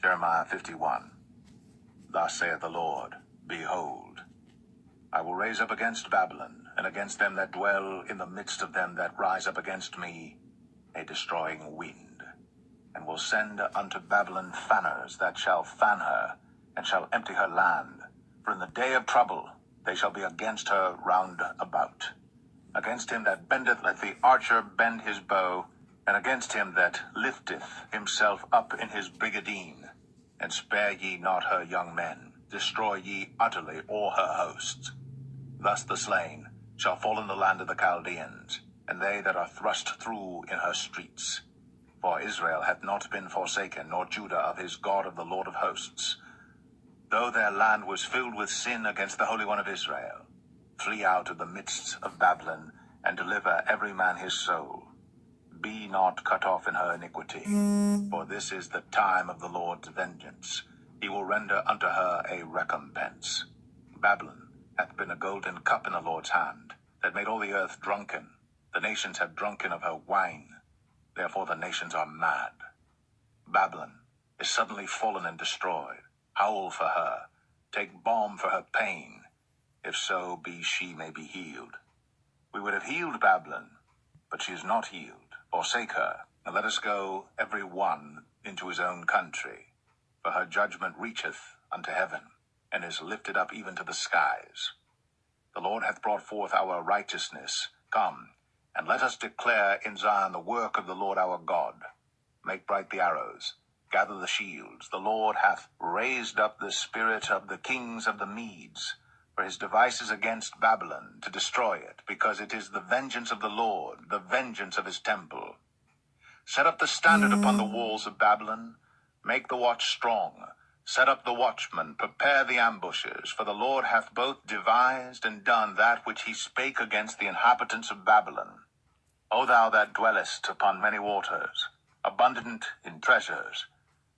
Jeremiah 51. Thus saith the Lord, Behold, I will raise up against Babylon, and against them that dwell in the midst of them that rise up against me, a destroying wind, and will send unto Babylon fanners that shall fan her, and shall empty her land. For in the day of trouble they shall be against her round about. Against him that bendeth let the archer bend his bow, and against him that lifteth himself up in his brigadine. And spare ye not her young men, destroy ye utterly all her hosts. Thus the slain shall fall in the land of the Chaldeans, and they that are thrust through in her streets. For Israel hath not been forsaken, nor Judah of his God, of the Lord of hosts. Though their land was filled with sin against the Holy One of Israel, flee out of the midst of Babylon, and deliver every man his soul. Be not cut off in her iniquity, for this is the time of the Lord's vengeance. He will render unto her a recompense. Babylon hath been a golden cup in the Lord's hand, that made all the earth drunken. The nations have drunken of her wine. Therefore the nations are mad. Babylon is suddenly fallen and destroyed. Howl for her. Take balm for her pain. If so be she may be healed. We would have healed Babylon, but she is not healed. Forsake her, and let us go every one into his own country. For her judgment reacheth unto heaven, and is lifted up even to the skies. The Lord hath brought forth our righteousness. Come, and let us declare in Zion the work of the Lord our God. Make bright the arrows, gather the shields. The Lord hath raised up the spirit of the kings of the Medes, for his devices against Babylon, to destroy it, because it is the vengeance of the Lord, the vengeance of his temple. Set up the standard upon the walls of Babylon. Make the watch strong. Set up the watchmen. Prepare the ambushes. For the Lord hath both devised and done that which he spake against the inhabitants of Babylon. O thou that dwellest upon many waters, abundant in treasures,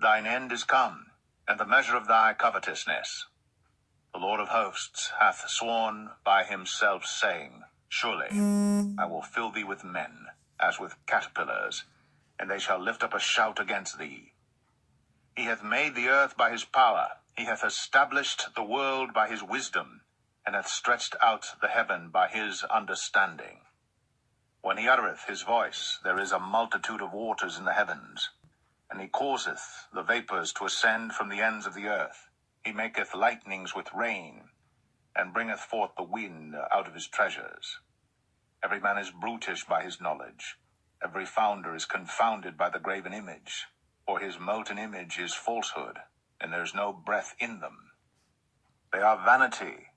thine end is come, and the measure of thy covetousness. The Lord of hosts hath sworn by himself, saying, Surely I will fill thee with men, as with caterpillars, and they shall lift up a shout against thee. He hath made the earth by his power. He hath established the world by his wisdom, and hath stretched out the heaven by his understanding. When he uttereth his voice, there is a multitude of waters in the heavens, and he causeth the vapors to ascend from the ends of the earth. He maketh lightnings with rain, and bringeth forth the wind out of his treasures. Every man is brutish by his knowledge. Every founder is confounded by the graven image. For his molten image is falsehood, and there is no breath in them. They are vanity,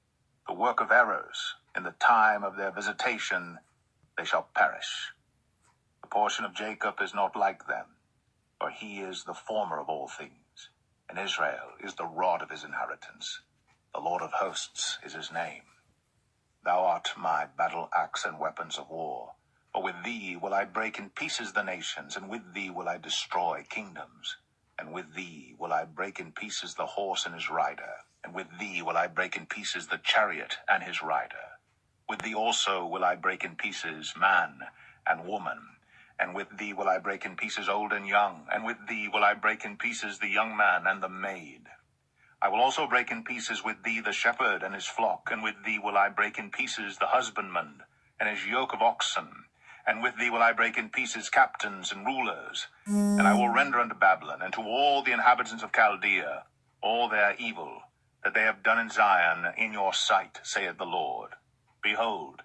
the work of errors. In the time of their visitation they shall perish. The portion of Jacob is not like them, for he is the former of all things, and Israel is the rod of his inheritance. The Lord of hosts is his name. Thou art my battle axe and weapons of war. For with thee will I break in pieces the nations, and with thee will I destroy kingdoms. And with thee will I break in pieces the horse and his rider, and with thee will I break in pieces the chariot and his rider. With thee also will I break in pieces man and woman, and with thee will I break in pieces old and young, and with thee will I break in pieces the young man and the maid. I will also break in pieces with thee the shepherd and his flock, and with thee will I break in pieces the husbandman and his yoke of oxen. And with thee will I break in pieces captains and rulers. And I will render unto Babylon and to all the inhabitants of Chaldea all their evil that they have done in Zion in your sight, saith the Lord. Behold,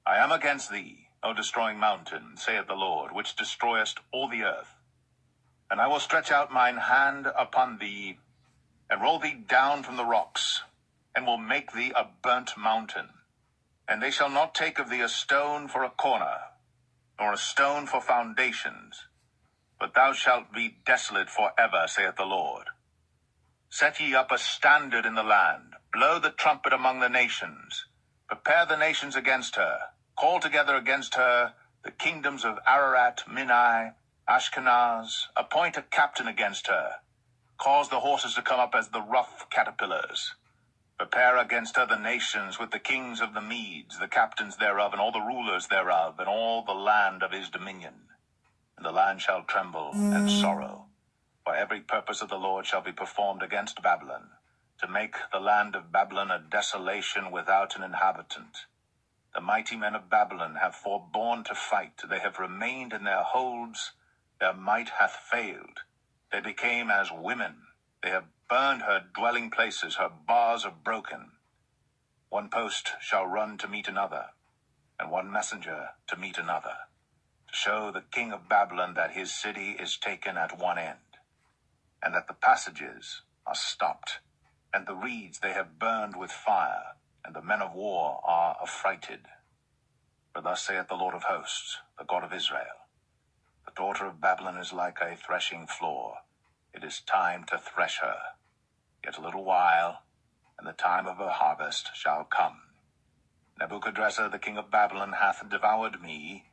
I am against thee, O destroying mountain, saith the Lord, which destroyest all the earth. And I will stretch out mine hand upon thee, and roll thee down from the rocks, and will make thee a burnt mountain. And they shall not take of thee a stone for a corner, nor a stone for foundations, but thou shalt be desolate for ever, saith the Lord. Set ye up a standard in the land, blow the trumpet among the nations, prepare the nations against her, call together against her the kingdoms of Ararat, Minai, Ashkenaz, appoint a captain against her, cause the horses to come up as the rough caterpillars. Prepare against her the nations with the kings of the Medes, the captains thereof, and all the rulers thereof, and all the land of his dominion. And the land shall tremble and sorrow. For every purpose of the Lord shall be performed against Babylon, to make the land of Babylon a desolation without an inhabitant. The mighty men of Babylon have forborne to fight. They have remained in their holds. Their might hath failed. They became as women. They have burned her dwelling places. Her bars are broken. One post shall run to meet another, and one messenger to meet another, to show the king of Babylon that his city is taken at one end, and that the passages are stopped, and the reeds they have burned with fire, and the men of war are affrighted. For thus saith the Lord of hosts, the God of Israel, the daughter of Babylon is like a threshing floor. It is time to thresh her. Yet a little while, and the time of her harvest shall come. Nebuchadrezzar the king of Babylon hath devoured me.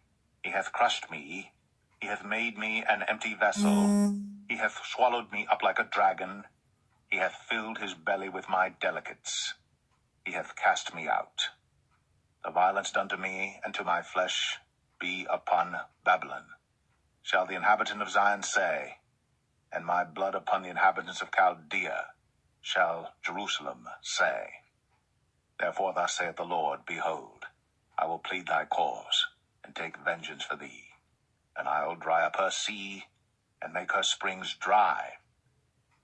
He hath crushed me. He hath made me an empty vessel. He hath swallowed me up like a dragon. He hath filled his belly with my delicates. He hath cast me out. The violence done to me and to my flesh be upon Babylon, shall the inhabitant of Zion say, and my blood upon the inhabitants of Chaldea, shall Jerusalem say. Therefore thus saith the Lord, Behold, I will plead thy cause, and take vengeance for thee, and I will dry up her sea, and make her springs dry.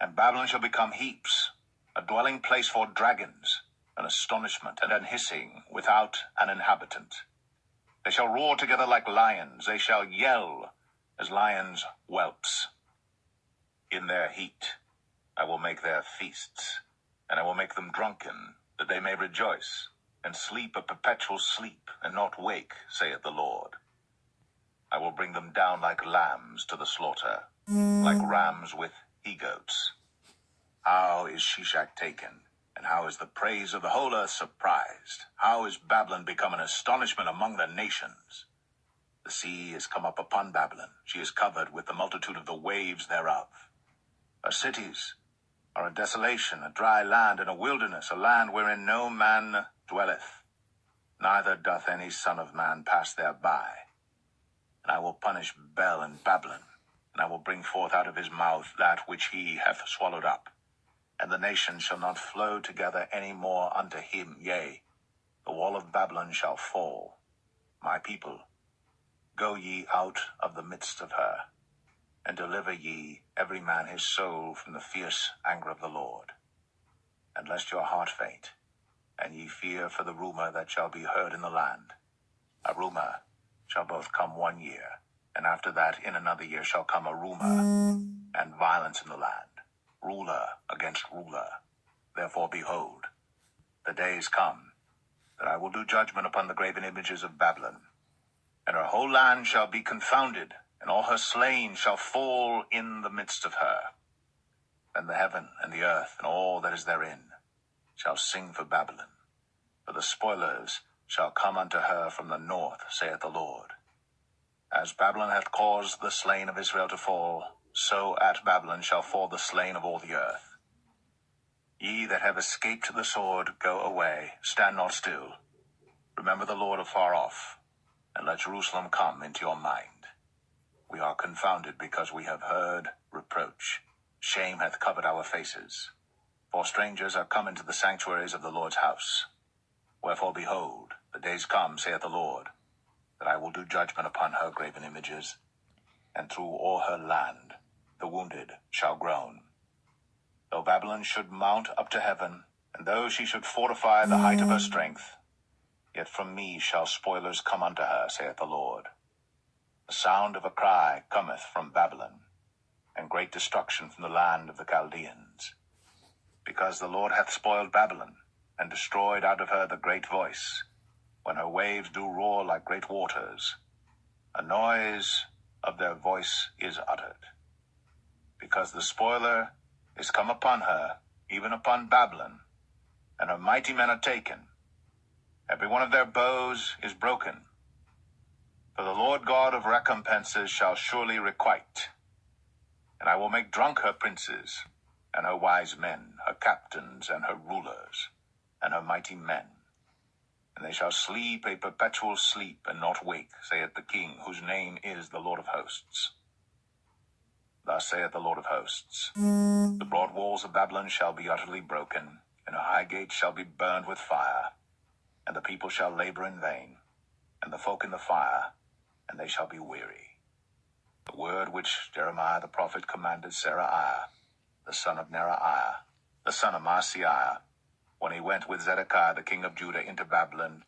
And Babylon shall become heaps, a dwelling place for dragons, an astonishment and an hissing without an inhabitant. They shall roar together like lions, they shall yell as lions' whelps. In their heat I will make their feasts, and I will make them drunken, that they may rejoice, and sleep a perpetual sleep, and not wake, saith the Lord. I will bring them down like lambs to the slaughter, like rams with he-goats. How is Shishak taken, and how is the praise of the whole earth surprised? How is Babylon become an astonishment among the nations? The sea is come up upon Babylon. She is covered with the multitude of the waves thereof. Her cities are a desolation, a dry land, and a wilderness, a land wherein no man dwelleth, neither doth any son of man pass thereby. And I will punish Bel and Babylon, and I will bring forth out of his mouth that which he hath swallowed up. And the nations shall not flow together any more unto him. Yea, the wall of Babylon shall fall. My people, go ye out of the midst of her, and deliver ye every man his soul from the fierce anger of the Lord. And lest your heart faint, and ye fear for the rumor that shall be heard in the land. A rumor shall both come 1 year, and after that in another year shall come a rumor, and violence in the land, ruler against ruler. Therefore, behold, the days come that I will do judgment upon the graven images of Babylon, and her whole land shall be confounded, and all her slain shall fall in the midst of her. Then the heaven and the earth and all that is therein shall sing for Babylon, for the spoilers shall come unto her from the north, saith the Lord. As Babylon hath caused the slain of Israel to fall, so at Babylon shall fall the slain of all the earth. Ye that have escaped the sword, go away, stand not still. Remember the Lord afar off, and let Jerusalem come into your mind. We are confounded because we have heard reproach. Shame hath covered our faces. For strangers are come into the sanctuaries of the Lord's house. Wherefore, behold, the days come, saith the Lord, that I will do judgment upon her graven images, and through all her land the wounded shall groan. Though Babylon should mount up to heaven, and though she should fortify the height of her strength, yet from me shall spoilers come unto her, saith the Lord. The sound of a cry cometh from Babylon, and great destruction from the land of the Chaldeans. Because the Lord hath spoiled Babylon, and destroyed out of her the great voice, when her waves do roar like great waters, a noise of their voice is uttered. Because the spoiler is come upon her, even upon Babylon, and her mighty men are taken. Every one of their bows is broken. For the Lord God of recompenses shall surely requite. And I will make drunk her princes, and her wise men, her captains, and her rulers, and her mighty men. And they shall sleep a perpetual sleep, and not wake, saith the King, whose name is the Lord of hosts. Thus saith the Lord of hosts, the broad walls of Babylon shall be utterly broken, and her high gates shall be burned with fire, and the people shall labor in vain, and the folk in the fire, and they shall be weary. The word which Jeremiah the prophet commanded Seraiah, the son of Neraiah, the son of Maaseiah, when he went with Zedekiah the king of Judah into Babylon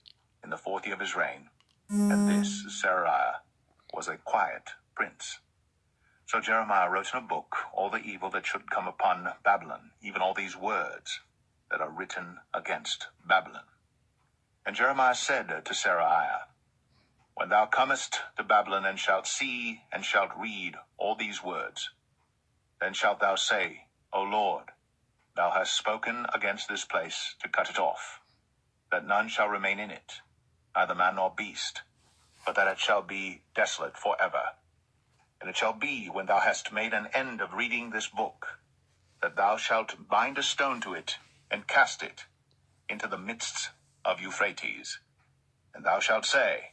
in the 4th year of his reign. And this Seraiah was a quiet prince. So Jeremiah wrote in a book all the evil that should come upon Babylon, even all these words that are written against Babylon. And Jeremiah said to Seraiah, when thou comest to Babylon and shalt see and shalt read all these words, then shalt thou say, O Lord, thou hast spoken against this place to cut it off, that none shall remain in it, neither man nor beast, but that it shall be desolate forever. And it shall be, when thou hast made an end of reading this book, that thou shalt bind a stone to it, and cast it into the midst of Euphrates. And thou shalt say,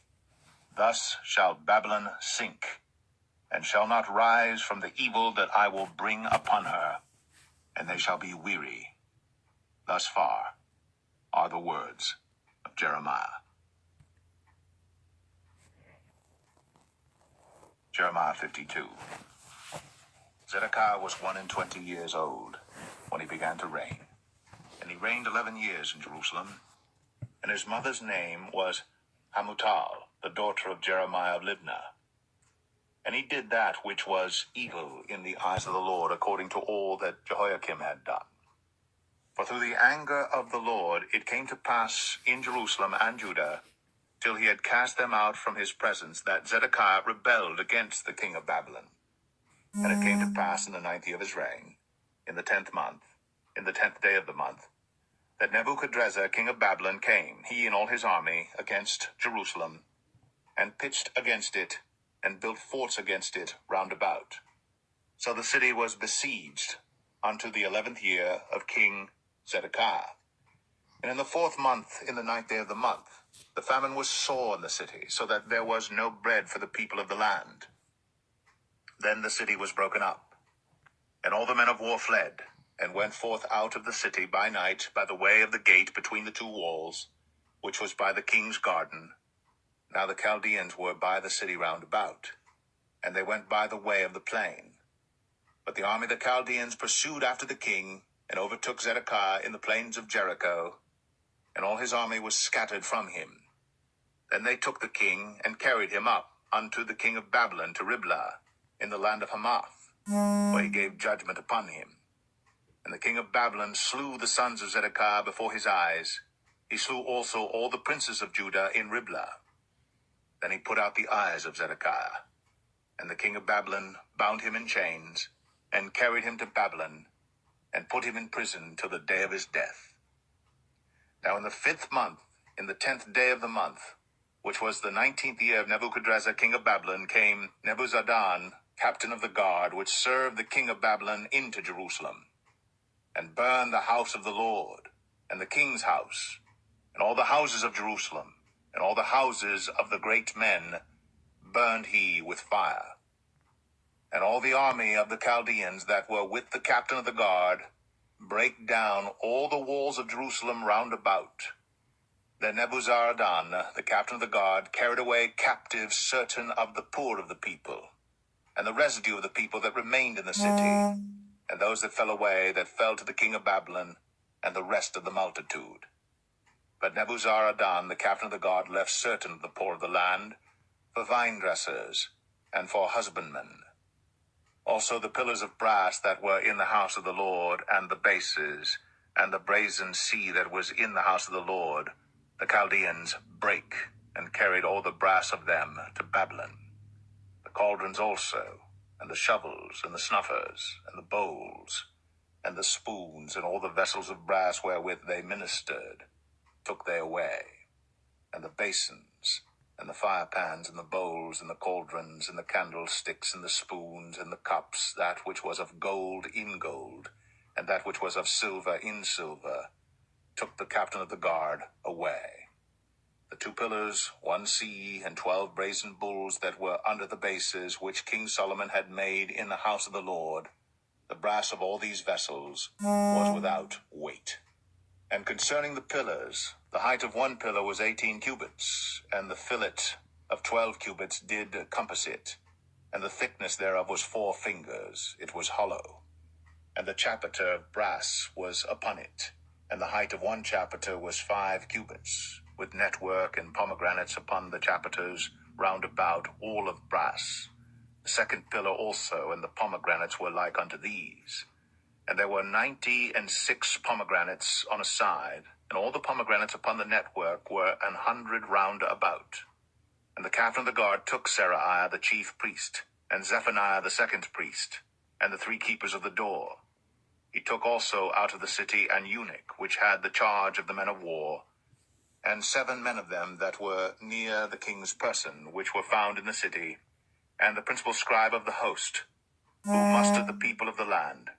thus shall Babylon sink, and shall not rise from the evil that I will bring upon her, and they shall be weary. Thus far are the words of Jeremiah. Jeremiah 52. Zedekiah was 21 years old when he began to reign, and he reigned 11 years in Jerusalem. And his mother's name was Hamutal, the daughter of Jeremiah of Libnah. And he did that which was evil in the eyes of the Lord, according to all that Jehoiakim had done. For through the anger of the Lord it came to pass in Jerusalem and Judah, till he had cast them out from his presence, that Zedekiah rebelled against the king of Babylon. And it came to pass in the 9th year of his reign, in the 10th month, in the 10th day of the month, that Nebuchadrezzar king of Babylon came, he and all his army, against Jerusalem, and pitched against it, and built forts against it round about. So the city was besieged unto the 11th year of King Zedekiah. And in the 4th month, in the 9th day of the month, the famine was sore in the city, so that there was no bread for the people of the land. Then the city was broken up, and all the men of war fled, and went forth out of the city by night by the way of the gate between the 2 walls, which was by the king's garden. Now the Chaldeans were by the city round about, and they went by the way of the plain. But the army of the Chaldeans pursued after the king, and overtook Zedekiah in the plains of Jericho, and all his army was scattered from him. Then they took the king, and carried him up unto the king of Babylon to Riblah, in the land of Hamath, where he gave judgment upon him. And the king of Babylon slew the sons of Zedekiah before his eyes. He slew also all the princes of Judah in Riblah. Then he put out the eyes of Zedekiah. And the king of Babylon bound him in chains, and carried him to Babylon, and put him in prison till the day of his death. Now in the 5th month, in the 10th day of the month, which was the 19th year of Nebuchadrezzar king of Babylon, came Nebuzaradan, captain of the guard, which served the king of Babylon, into Jerusalem, and burned the house of the Lord, and the king's house, and all the houses of Jerusalem, and all the houses of the great men burned he with fire. And all the army of the Chaldeans that were with the captain of the guard brake down all the walls of Jerusalem round about. Then Nebuzaradan, the captain of the guard, carried away captive certain of the poor of the people, and the residue of the people that remained in the city, and those that fell away, that fell to the king of Babylon, and the rest of the multitude. But Nebuzaradan, the captain of the guard, left certain of the poor of the land for vine dressers and for husbandmen. Also the pillars of brass that were in the house of the Lord, and the bases, and the brazen sea that was in the house of the Lord, the Chaldeans brake, and carried all the brass of them to Babylon. The cauldrons also, and the shovels, and the snuffers, and the bowls, and the spoons, and all the vessels of brass wherewith they ministered, took they away, and the basins, and the firepans, and the bowls, and the cauldrons, and the candlesticks, and the spoons, and the cups, that which was of gold in gold, and that which was of silver in silver, took the captain of the guard away. The 2 pillars, 1 sea, and 12 brazen bulls that were under the bases, which King Solomon had made in the house of the Lord. The brass of all these vessels was without weight. And concerning the pillars, the height of one pillar was 18 cubits, and the fillet of 12 cubits did compass it, and the thickness thereof was 4 fingers. It was hollow. And the chapiter of brass was upon it, and the height of one chapiter was 5 cubits, with network and pomegranates upon the chapiters round about, all of brass. The second pillar also, and the pomegranates were like unto these. And there were 96 pomegranates on a side, and all the pomegranates upon the network were 100 round about. And the captain of the guard took Seraiah the chief priest, and Zephaniah the second priest, and the 3 keepers of the door. He took also out of the city an eunuch, which had the charge of the men of war, and 7 men of them that were near the king's person, which were found in the city, and the principal scribe of the host, who mustered the people of the land,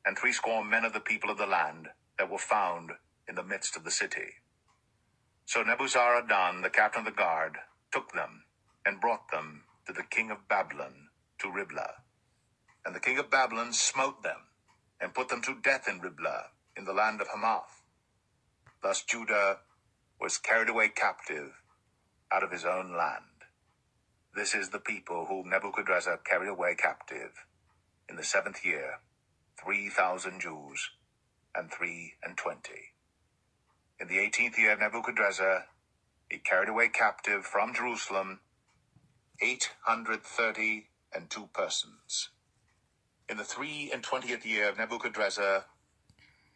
and 80 men of the people of the land that were found in the midst of the city. So Nebuzaradan, the captain of the guard, took them, and brought them to the king of Babylon, to Riblah. And the king of Babylon smote them, and put them to death in Riblah, in the land of Hamath. Thus Judah was carried away captive out of his own land. This is the people whom Nebuchadrezzar carried away captive in the 7th year, 3,000 Jews, and 23. In the 18th year of Nebuchadrezzar, he carried away captive from Jerusalem 832 persons. In the 23rd year of Nebuchadrezzar,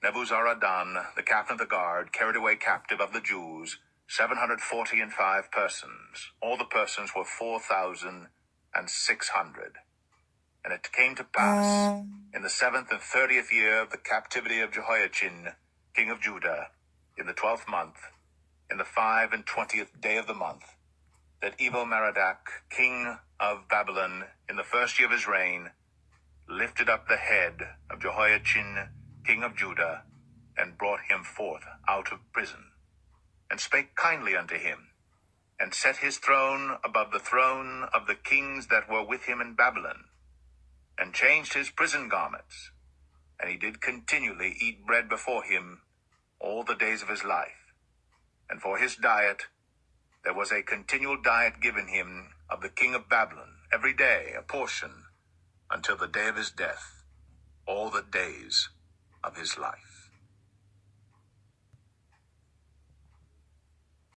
Nebuzaradan, the captain of the guard, carried away captive of the Jews 745 persons. All the persons were 4,600. And it came to pass, in the 7th and 30th year of the captivity of Jehoiachin, king of Judah, in the 12th month, in the 25th day of the month, that Evil-Merodach, king of Babylon, in the 1st year of his reign, lifted up the head of Jehoiachin, king of Judah, and brought him forth out of prison, and spake kindly unto him, and set his throne above the throne of the kings that were with him in Babylon, and changed his prison garments, and he did continually eat bread before him all the days of his life. And for his diet there was a continual diet given him of the king of Babylon, every day a portion, until the day of his death, all the days of his life.